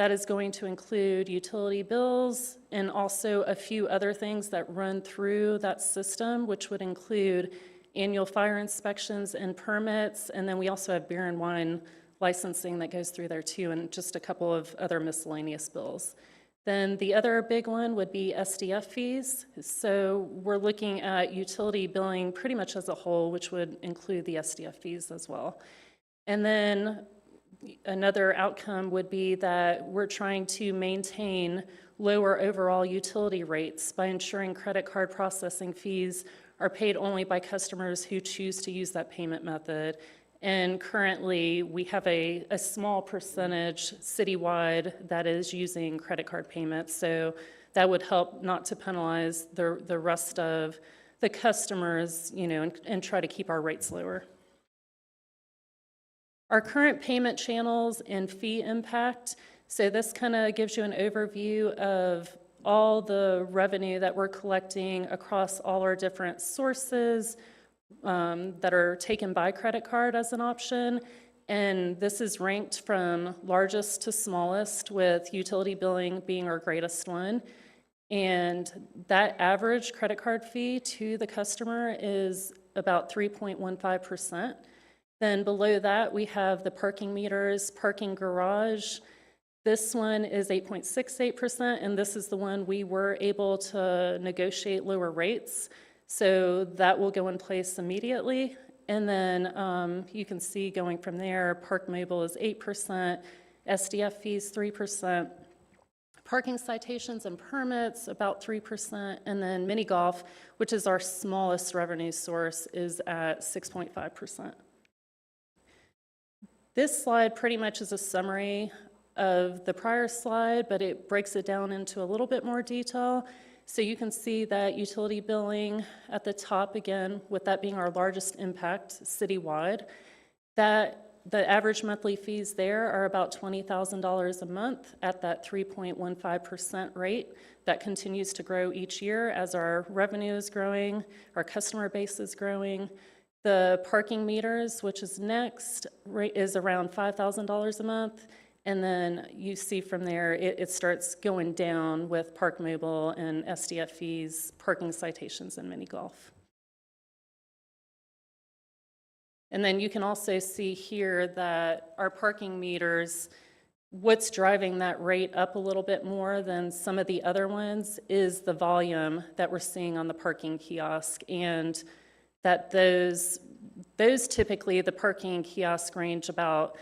That is going to include utility bills and also a few other things that run through that system, which would include annual fire inspections and permits. And then we also have beer and wine licensing that goes through there too, and just a couple of other miscellaneous bills. Then the other big one would be SDF fees. So we're looking at utility billing pretty much as a whole, which would include the SDF fees as well. And then another outcome would be that we're trying to maintain lower overall utility rates by ensuring credit card processing fees are paid only by customers who choose to use that payment method. And currently, we have a small percentage citywide that is using credit card payments. So that would help not to penalize the rest of the customers, and try to keep our rates lower. Our current payment channels and fee impact. So this kind of gives you an overview of all the revenue that we're collecting across all our different sources that are taken by credit card as an option. And this is ranked from largest to smallest, with utility billing being our greatest one. And that average credit card fee to the customer is about 3.15%. Then below that, we have the parking meters, parking garage. This one is 8.68%, and this is the one we were able to negotiate lower rates. So that will go in place immediately. And then you can see going from there, Park Mobile is 8%, SDF fees 3%, parking citations and permits about 3%, and then mini golf, which is our smallest revenue source, is at 6.5%. This slide pretty much is a summary of the prior slide, but it breaks it down into a little bit more detail. So you can see that utility billing at the top, again, with that being our largest impact citywide, that the average monthly fees there are about $20,000 a month at that 3.15% rate. That continues to grow each year as our revenue is growing, our customer base is growing. The parking meters, which is next, is around $5,000 a month. And then you see from there, it starts going down with Park Mobile and SDF fees, parking citations, and mini golf. And then you can also see here that our parking meters, what's driving that rate up a little bit more than some of the other ones is the volume that we're seeing on the parking kiosk, and that those typically, the parking kiosk range about,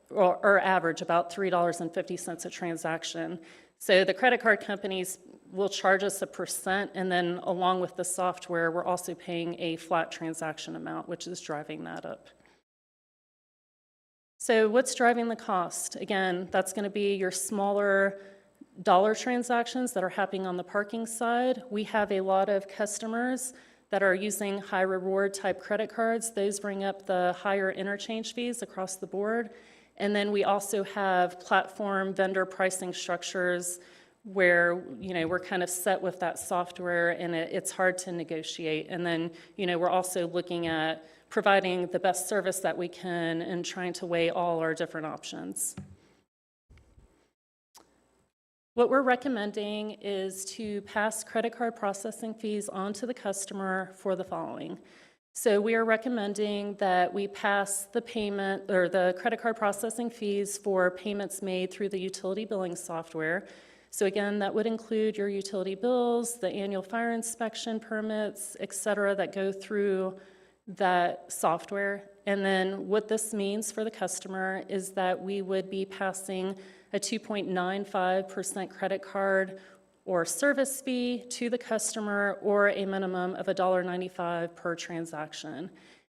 or average about $3.50 a transaction. So the credit card companies will charge us a percent, and then along with the software, we're also paying a flat transaction amount, which is driving that up. So what's driving the cost? Again, that's going to be your smaller dollar transactions that are happening on the parking side. We have a lot of customers that are using high reward type credit cards. Those bring up the higher interchange fees across the board. And then we also have platform vendor pricing structures where, we're kind of set with that software, and it's hard to negotiate. And then, we're also looking at providing the best service that we can and trying to weigh all our different options. What we're recommending is to pass credit card processing fees on to the customer for the following. So we are recommending that we pass the payment or the credit card processing fees for payments made through the utility billing software. So again, that would include your utility bills, the annual fire inspection permits, et cetera, that go through that software. And then what this means for the customer is that we would be passing a 2.95% credit card or service fee to the customer, or a minimum of $1.95 per transaction.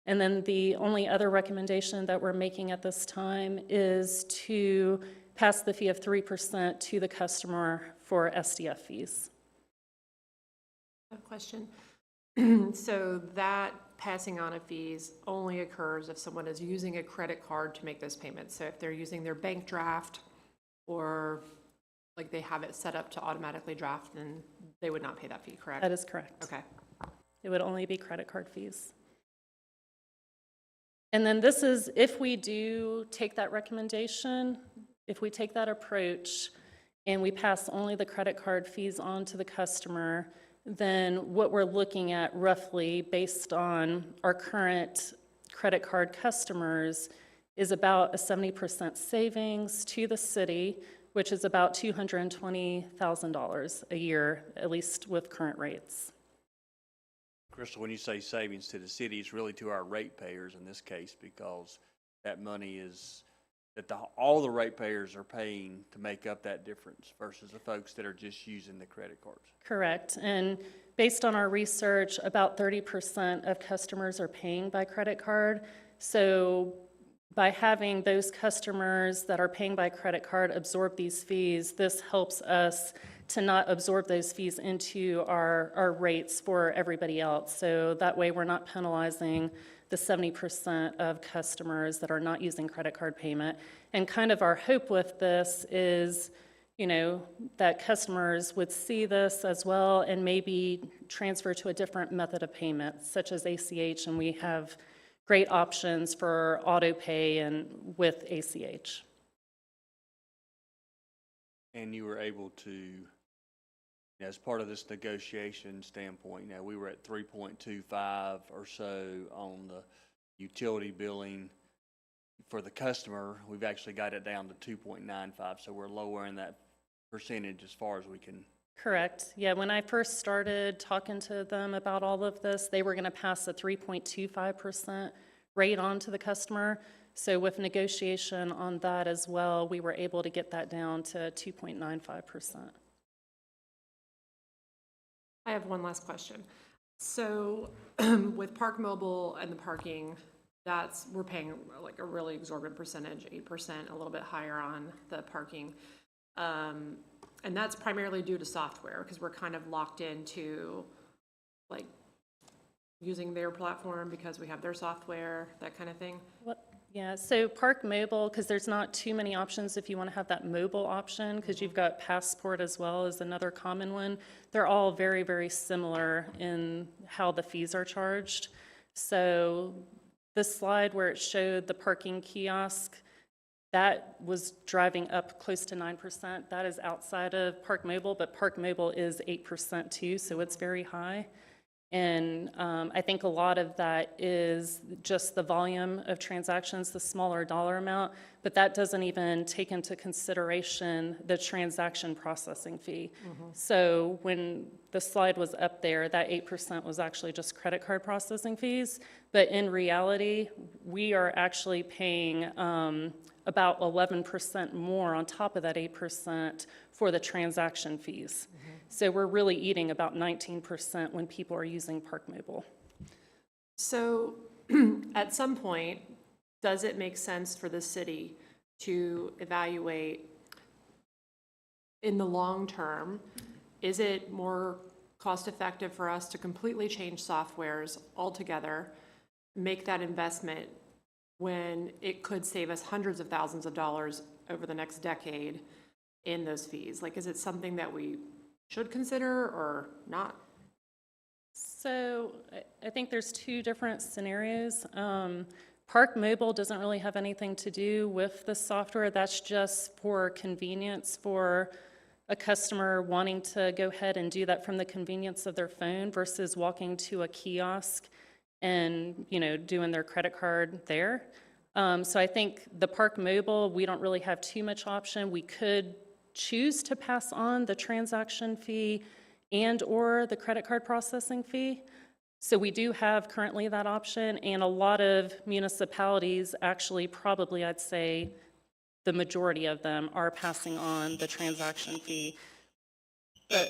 And then the only other recommendation that we're making at this time is to pass the fee of 3% to the customer for SDF fees. I have a question. So that passing on of fees only occurs if someone is using a credit card to make those payments. So if they're using their bank draft, or like they have it set up to automatically draft, then they would not pay that fee, correct? That is correct. Okay. It would only be credit card fees. And then this is, if we do take that recommendation, if we take that approach and we pass only the credit card fees on to the customer, then what we're looking at roughly based on our current credit card customers is about a 70% savings to the city, which is about $220,000 a year, at least with current rates. Crystal, when you say savings to the city, it's really to our ratepayers in this case, because that money is that all the ratepayers are paying to make up that difference versus the folks that are just using the credit cards. Correct. And based on our research, about 30% of customers are paying by credit card. So by having those customers that are paying by credit card absorb these fees, this helps us to not absorb those fees into our rates for everybody else. So that way we're not penalizing the 70% of customers that are not using credit card payment. And kind of our hope with this is, you know, that customers would see this as well and maybe transfer to a different method of payment, such as ACH, and we have great options for auto pay and with ACH. And you were able to, as part of this negotiation standpoint, we were at 3.25 or so on the utility billing. For the customer, we've actually got it down to 2.95, so we're lowering that percentage as far as we can. Correct. Yeah, when I first started talking to them about all of this, they were going to pass a 3.25% rate on to the customer. So with negotiation on that as well, we were able to get that down to 2.95%. I have one last question. So with Park Mobile and the parking, we're paying like a really exorbitant percentage, 8%, a little bit higher on the parking. And that's primarily due to software because we're kind of locked into like using their platform because we have their software, that kind of thing. Yeah, so Park Mobile, because there's not too many options if you want to have that mobile option, because you've got Passport as well as another common one. They're all very, very similar in how the fees are charged. So this slide where it showed the parking kiosk, that was driving up close to 9%. That is outside of Park Mobile, but Park Mobile is 8% too, so it's very high. And I think a lot of that is just the volume of transactions, the smaller dollar amount, but that doesn't even take into consideration the transaction processing fee. So when the slide was up there, that 8% was actually just credit card processing fees, but in reality, we are actually paying about 11% more on top of that 8% for the transaction fees. So we're really eating about 19% when people are using Park Mobile. So at some point, does it make sense for the city to evaluate in the long term, is it more cost effective for us to completely change softwares altogether, make that investment when it could save us hundreds of thousands of dollars over the next decade in those fees? Like, is it something that we should consider or not? So I think there's two different scenarios. Park Mobile doesn't really have anything to do with the software. That's just for convenience for a customer wanting to go ahead and do that from the convenience of their phone versus walking to a kiosk and, you know, doing their credit card there. So I think the Park Mobile, we don't really have too much option. We could choose to pass on the transaction fee and or the credit card processing fee. So we do have currently that option, and a lot of municipalities actually probably, I'd say, the majority of them are passing on the transaction fee. But